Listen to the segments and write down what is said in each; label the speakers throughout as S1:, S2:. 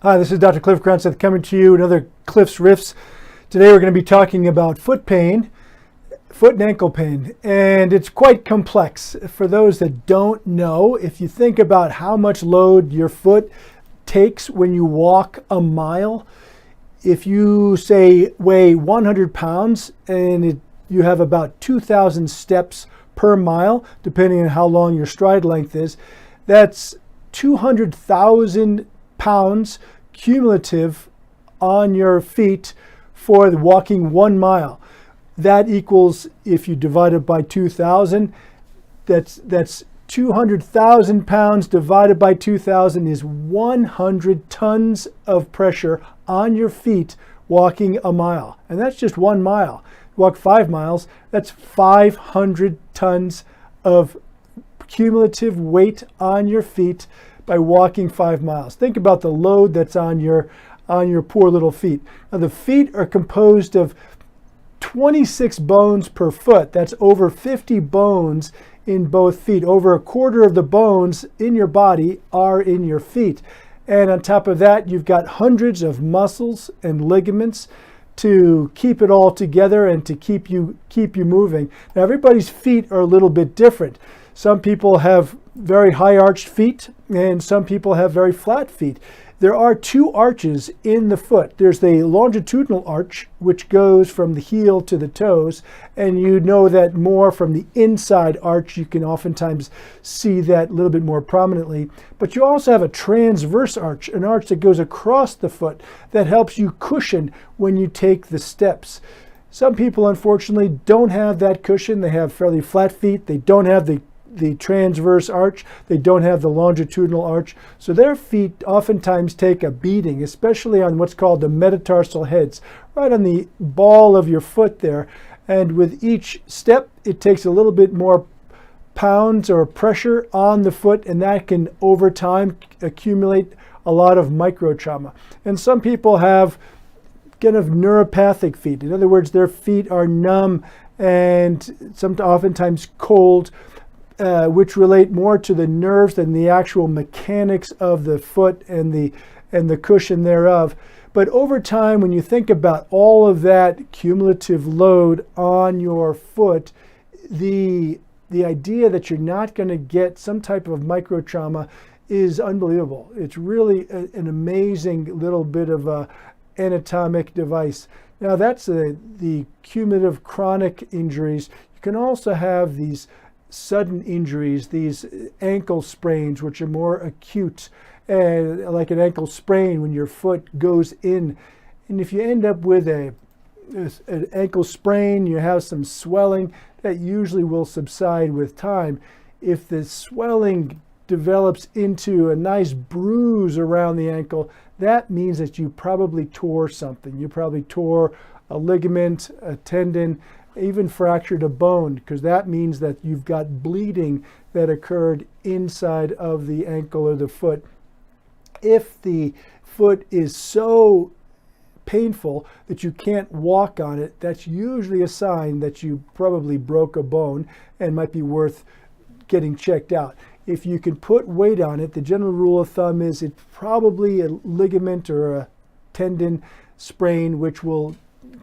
S1: Hi, this is Dr. Cliff Cranseth coming to you, another Cliff's Riffs. Today we're going to be talking about foot pain, foot and ankle pain, and it's quite complex. For those that don't know, if you think about how much load your foot takes when you walk a mile, if you say weigh 100 pounds and you have about 2,000 steps per mile, depending on how long your stride length is, that's 200,000 pounds cumulative on your feet for walking 1 mile. That equals, if you divide it by 2,000, that's 200,000 pounds divided by 2,000 is 100 tons of pressure on your feet walking a mile. And that's just 1 mile. Walk 5 miles, that's 500 tons of cumulative weight on your feet by walking 5 miles. Think about the load that's on your poor little feet. Now the feet are composed of 26 bones per foot. That's over 50 bones in both feet. Over a quarter of the bones in your body are in your feet. And on top of that, you've got hundreds of muscles and ligaments to keep it all together and to keep you moving. Now everybody's feet are a little bit different. Some people have very high arched feet and some people have very flat feet. There are two arches in the foot. There's the longitudinal arch, which goes from the heel to the toes, and you know that more from the inside arch. You can oftentimes see that a little bit more prominently. But you also have a transverse arch, an arch that goes across the foot that helps you cushion when you take the steps. Some people, unfortunately, don't have that cushion. They have fairly flat feet. They don't have the transverse arch. They don't have the longitudinal arch. So their feet oftentimes take a beating, especially on what's called the metatarsal heads, right on the ball of your foot there. And with each step, it takes a little bit more pounds or pressure on the foot, and that can over time accumulate a lot of micro trauma. And some people have kind of neuropathic feet. In other words, their feet are numb and oftentimes cold, which relate more to the nerves than the actual mechanics of the foot and the cushion thereof. But over time, when you think about all of that cumulative load on your foot, the idea that you're not going to get some type of micro trauma is unbelievable. It's really an amazing little bit of a anatomic device. Now that's the cumulative chronic injuries. You can also have these sudden injuries, these ankle sprains, which are more acute, like an ankle sprain when your foot goes in. And if you end up with an ankle sprain, you have some swelling, that usually will subside with time. If the swelling develops into a nice bruise around the ankle, that means that you probably tore something. You probably tore a ligament, a tendon, even fractured a bone, because that means that you've got bleeding that occurred inside of the ankle or the foot. If the foot is so painful that you can't walk on it, that's usually a sign that you probably broke a bone and might be worth getting checked out. If you can put weight on it, the general rule of thumb is it's probably a ligament or a tendon sprain, which will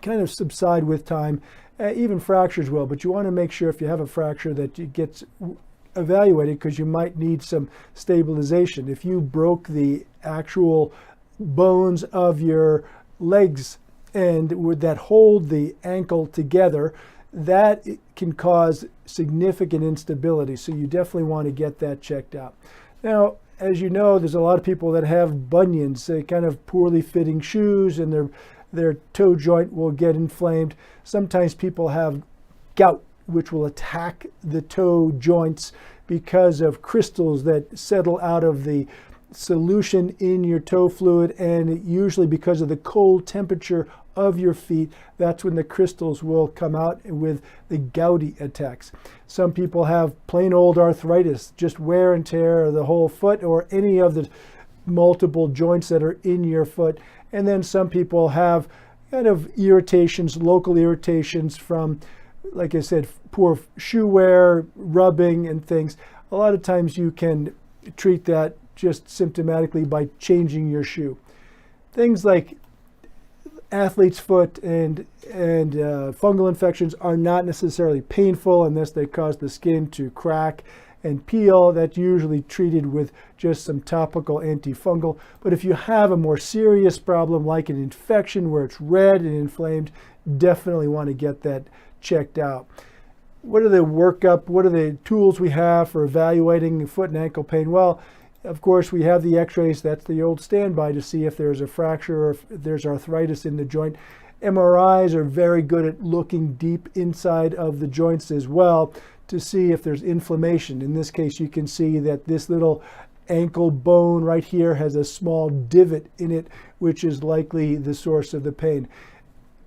S1: kind of subside with time. Even fractures will, but you want to make sure if you have a fracture that it gets evaluated, because you might need some stabilization. If you broke the actual bones of your legs and that hold the ankle together, that can cause significant instability. So you definitely want to get that checked out. Now, as you know, there's a lot of people that have bunions, kind of poorly fitting shoes, and their toe joint will get inflamed. Sometimes people have gout, which will attack the toe joints because of crystals that settle out of the solution in your toe fluid, and usually because of the cold temperature of your feet, that's when the crystals will come out with the gouty attacks. Some people have plain old arthritis, just wear and tear of the whole foot or any of the multiple joints that are in your foot. And then some people have kind of irritations, local irritations from, like I said, poor shoe wear, rubbing and things. A lot of times you can treat that just symptomatically by changing your shoe. Things like athlete's foot and fungal infections are not necessarily painful unless they cause the skin to crack and peel. That's usually treated with just some topical antifungal. But if you have a more serious problem like an infection where it's red and inflamed, definitely want to get that checked out. What are the tools we have for evaluating foot and ankle pain? Well, of course, we have the x-rays. That's the old standby to see if there's a fracture or if there's arthritis in the joint. MRIs are very good at looking deep inside of the joints as well to see if there's inflammation. In this case, you can see that this little ankle bone right here has a small divot in it, which is likely the source of the pain.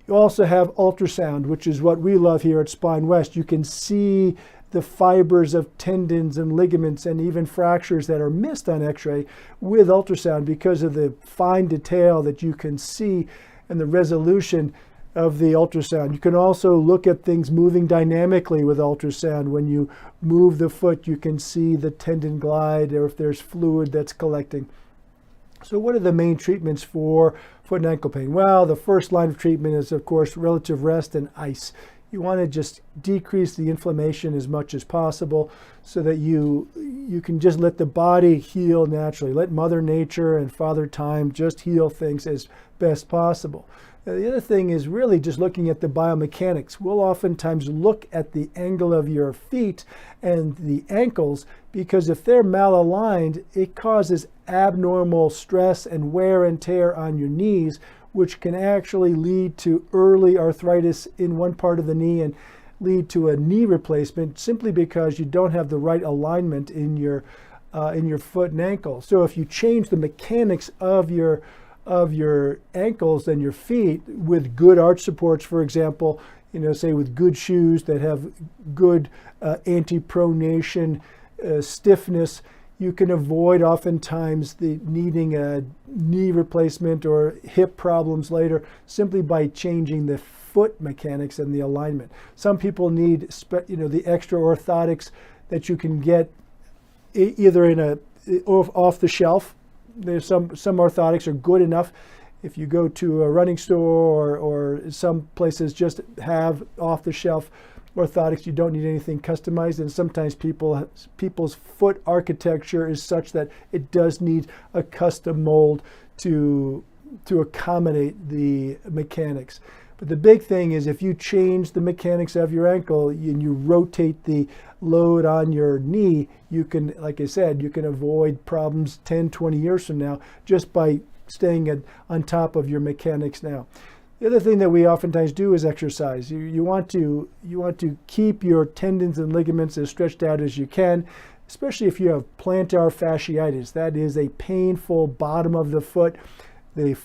S1: You also have ultrasound, which is what we love here at Spine West. You can see the fibers of tendons and ligaments and even fractures that are missed on x-ray with ultrasound because of the fine detail that you can see and the resolution of the ultrasound. You can also look at things moving dynamically with ultrasound. When you move the foot, you can see the tendon glide or if there's fluid that's collecting. So what are the main treatments for foot and ankle pain? Well, the first line of treatment is, of course, relative rest and ice. You want to just decrease the inflammation as much as possible so that you can just let the body heal naturally. Let Mother Nature and Father Time just heal things as best possible. The other thing is really just looking at the biomechanics. We'll oftentimes look at the angle of your feet and the ankles because if they're malaligned, it causes abnormal stress and wear and tear on your knees, which can actually lead to early arthritis in one part of the knee and lead to a knee replacement simply because you don't have the right alignment in your foot and ankle. So if you change the mechanics of your ankles and your feet with good arch supports, for example, say with good shoes that have good anti-pronation stiffness, you can avoid oftentimes the needing a knee replacement or hip problems later simply by changing the foot mechanics and the alignment. Some people need the extra orthotics that you can get either off the shelf. There's some orthotics are good enough. If you go to a running store or some places just have off the shelf orthotics, you don't need anything customized, and sometimes people's foot architecture is such that it does need a custom mold to accommodate the mechanics. But the big thing is if you change the mechanics of your ankle and you rotate the load on your knee, you can, like I said, you can avoid problems 10, 20 years from now just by staying on top of your mechanics now. The other thing that we oftentimes do is exercise. You want to keep your tendons and ligaments as stretched out as you can, especially if you have plantar fasciitis. That is a painful bottom of the foot. The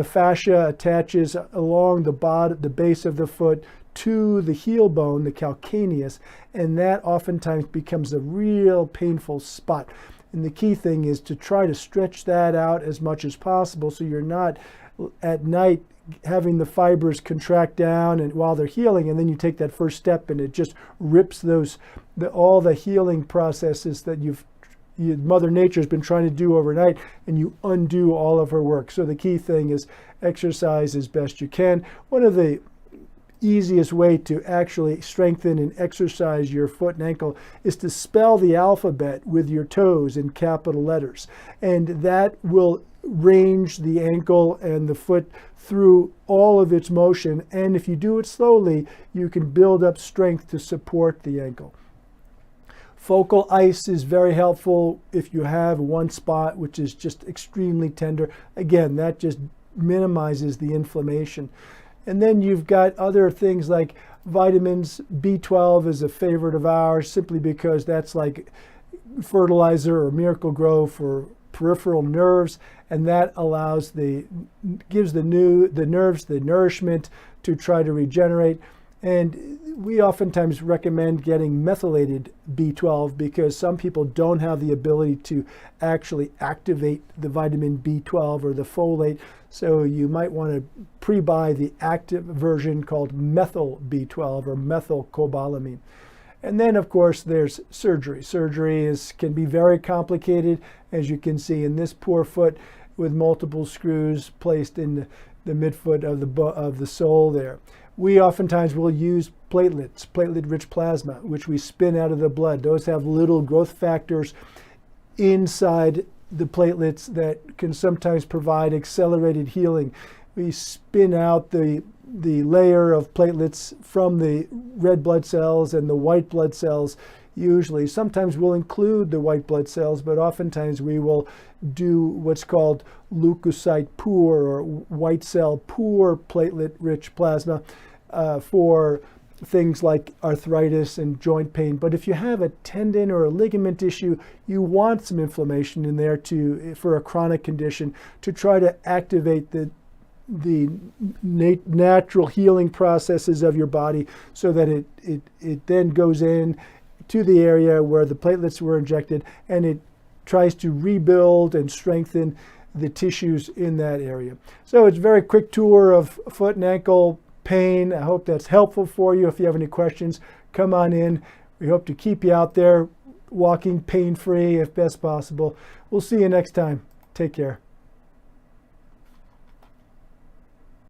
S1: fascia attaches along the base of the foot to the heel bone, the calcaneus, and that oftentimes becomes a real painful spot. And the key thing is to try to stretch that out as much as possible so you're not at night having the fibers contract down and while they're healing, and then you take that first step and it just rips all the healing processes that Mother Nature's been trying to do overnight, and you undo all of her work. So the key thing is exercise as best you can. One of the easiest way to actually strengthen and exercise your foot and ankle is to spell the alphabet with your toes in capital letters, and that will range the ankle and the foot through all of its motion, and if you do it slowly, you can build up strength to support the ankle. Focal ice is very helpful if you have one spot which is just extremely tender. Again, that just minimizes the inflammation. And then you've got other things like vitamins. B12 is a favorite of ours simply because that's like fertilizer or Miracle Grow for peripheral nerves, and that gives the nerves the nourishment to try to regenerate. And we oftentimes recommend getting methylated B12 because some people don't have the ability to actually activate the vitamin B12 or the folate. So you might want to pre-buy the active version called methyl B12 or methylcobalamin. And then, of course, there's surgery. Surgery can be very complicated. As you can see in this poor foot, with multiple screws placed in the midfoot of the sole there. We oftentimes will use platelets, platelet-rich plasma, which we spin out of the blood. Those have little growth factors inside the platelets that can sometimes provide accelerated healing. We spin out the layer of platelets from the red blood cells and the white blood cells usually. Sometimes we'll include the white blood cells, but oftentimes we will do what's called leukocyte poor or white cell poor platelet-rich plasma for things like arthritis and joint pain. But if you have a tendon or a ligament issue, you want some inflammation in there for a chronic condition to try to activate the natural healing processes of your body so that it then goes in to the area where the platelets were injected, and it tries to rebuild and strengthen the tissues in that area. So it's a very quick tour of foot and ankle pain. I hope that's helpful for you. If you have any questions, come on in. We hope to keep you out there walking pain-free if best possible. We'll see you next time. Take care.